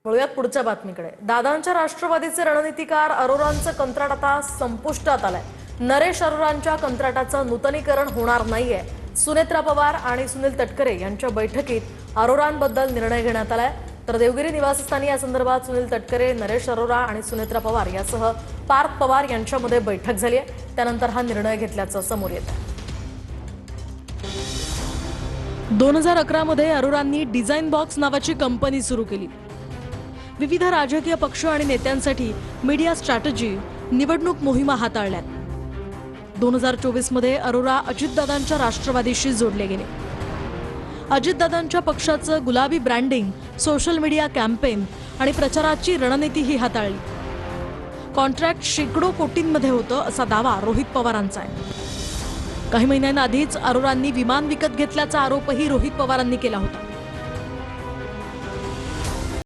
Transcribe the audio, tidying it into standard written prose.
वळूयात पुढच्या बातमीकडे। दादांच्या राष्ट्रवादीचे रणनीतिकार अरोरांचं कंत्राट आता संपुष्टात आलंय। नरेश अरोरांच्या कंत्राटाचं नूतनीकरण होणार नाहीये। सुनेत्रा पवार आणि सुनील तटकरे यांच्या बैठकीत अरोरांबद्दल निर्णय घेण्यात आलाय। तर देवगिरी निवासस्थानी या संदर्भात सुनील तटकरे, नरेश अरोरा आणि सुनेत्रा पवार यासह पार्थ पवार यांच्यामध्ये बैठक झाली आहे। त्यानंतर हा निर्णय घेतल्याचं समोर येत आहे। 2011 मध्ये अरोरांनी डिझाइन बॉक्स नावाची कंपनी सुरू केली। विविध राजकीय पक्ष आणि नेत्यांसाठी मीडिया स्ट्रॅटेजी, निवडणूक मोहिमा हाताळल्यात। 2024 मध्ये अरोरा अजितदादांच्या राष्ट्रवादीशी जोडले गेले। अजितदादांच्या पक्षाचं गुलाबी ब्रँडिंग, सोशल मीडिया कॅम्पेन आणि प्रचाराची रणनीतीही हाताळली। कॉन्ट्रॅक्ट शेकडो कोटींमध्ये होतं असा दावा रोहित पवारांचा आहे। काही महिन्यांआधीच अरोरांनी विमान विकत घेतल्याचा आरोपही रोहित पवारांनी केला होता।